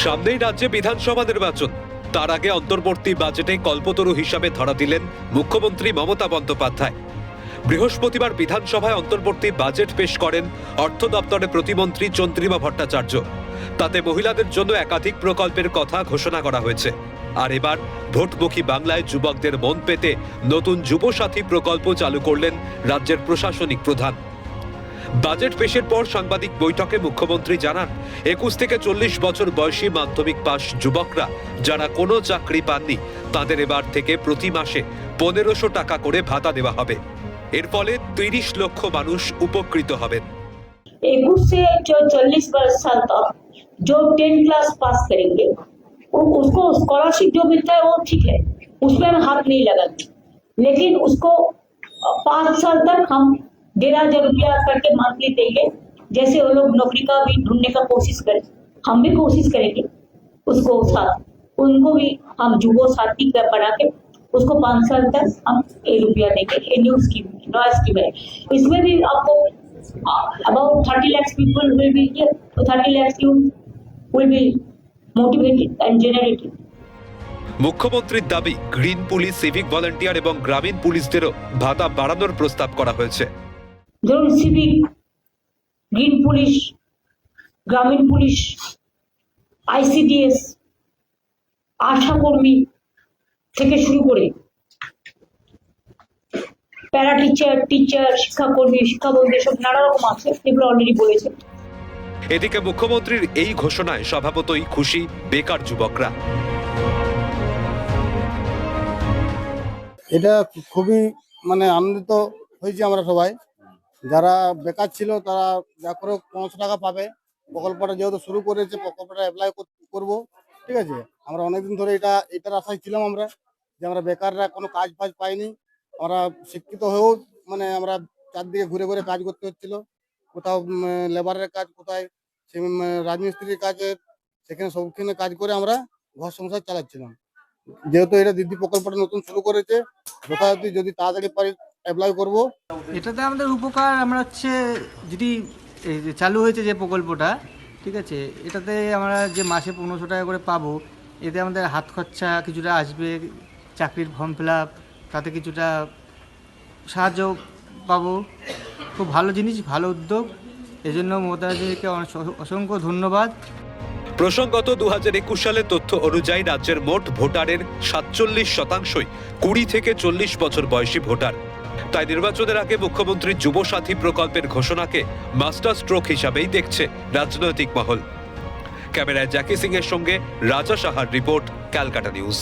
সামনেই রাজ্যে বিধানসভা নির্বাচন, তার আগে অন্তর্বর্তী বাজেটে কল্পতরু হিসাবে ধরা দিলেন মুখ্যমন্ত্রী মমতা বন্দ্যোপাধ্যায়। বৃহস্পতিবার বিধানসভায় অন্তর্বর্তী বাজেট পেশ করেন অর্থ দপ্তরের প্রতিমন্ত্রী চন্দ্রিমা ভট্টাচার্য। তাতে মহিলাদের জন্য একাধিক প্রকল্পের কথা ঘোষণা করা হয়েছে। আর এবার ভোটমুখী বাংলায় যুবকদের মন পেতে নতুন যুবসাথী প্রকল্প চালু করলেন রাজ্যের প্রশাসনিক প্রধান। বাজেট পেশের পর সাংবাদিক বৈঠকে মুখ্যমন্ত্রী জানান, 21 থেকে 40 বছর বয়সী মাধ্যমিক পাস যুবকরা যারা কোনো চাকরি পাননি তাদের এবার থেকে প্রতি মাসে 1500 টাকা করে ভাতা দেওয়া হবে। এর ফলে 30 লক্ষ মানুষ উপকৃত হবেন। 21 से जो 40 साल तक जो 10 क्लास पास करेंगे उसको स्कॉलरशिप जो मिलता है वो ठीक है, उसमें हम हाथ नहीं लगाते, लेकिन उसको 5 साल तक हम 1,500 रुपया करके मंथली देंगे। जैसे वो लोग नौकरी का भी ढूंढने का कोशिश करें, हम भी कोशिश करेंगे उसको साथ, उनको भी हम जुबो साथी बना के उसको 5 साल तक हम 1 रुपया देंगे। ये न्यू स्कीम है, इसमें भी आपको about 30 lakhs people will be here, so 30 lakhs youth will be motivated and generated. মুখ্যমন্ত্রীর দাবি, গ্রিন পুলিশ, সিভিক ভলান্টিয়ার এবং গ্রামীণ পুলিশদেরও ভাতা বাড়ানোর প্রস্তাব করা হয়েছে। ধরুন সিভিক, গ্রিন পুলিশ, গ্রামীণ পুলিশ, আইসিডিএস, আশা কর্মী থেকে শুরু করে প্যারা টিচার, শিক্ষাকর্মী, শিক্ষাবন্ধু, সব নানা রকম আছে, এগুলো অলরেডি বলেছে। এদিকে মুখ্যমন্ত্রীর এই ঘোষণায় স্বভাবতই খুশি বেকার যুবকরা। এটা খুবই আনন্দিত হয়েছি আমরা সবাই। যারা বেকার ছিল তারা যা করে 500 টাকা পাবে। প্রকল্পটা যেহেতু শুরু করেছে, প্রকল্পটা অ্যাপ্লাই করব, ঠিক আছে। আমরা অনেকদিন ধরে এটার আশায় ছিলাম আমরা, যে আমরা বেকাররা কোনো কাজ ফাজ পাইনি। আমরা শিক্ষিত হয়েও আমরা চারদিকে ঘুরে ঘুরে কাজ করতে হচ্ছিল, কোথাও লেবারের কাজ, কোথায় রাজমিস্ত্রির কাজে, সেখানে সবখানে কাজ করে আমরা ঘর সংসার চালাচ্ছিলাম। যেহেতু এটা দিদি প্রকল্পটা নতুন শুরু করেছে, যথাযথ যদি তাড়াতাড়ি পারি অ্যাপ্লাই করব। এটাতে আমাদের উপকার, আমরা যদি চালু হয়েছে যে প্রকল্পটা, ঠিক আছে, এটাতে আমরা যে মাসে 1500 টাকা করে পাবো, এতে আমাদের হাত খরচা কিছুটা আসবে, চাকরির ফর্ম ফিল আপ, তাতে কিছুটা সাহায্য পাবো। খুব ভালো জিনিস, ভালো উদ্যোগ, এজন্য মমতাজিকে অসংখ্য ধন্যবাদ। প্রসঙ্গত 2021 সালের তথ্য অনুযায়ী রাজ্যের মোট ভোটারের 47% 20 থেকে 40 বছর বয়সী ভোটার। তাই নির্বাচনের আগে মুখ্যমন্ত্রী যুবসাথী প্রকল্পের ঘোষণাকে মাস্টার স্ট্রোক হিসাবেই দেখছে রাজনৈতিক মহল। ক্যামেরায় জ্যাকি সিং এর সঙ্গে রাজা সাহার রিপোর্ট, ক্যালকাটা নিউজ।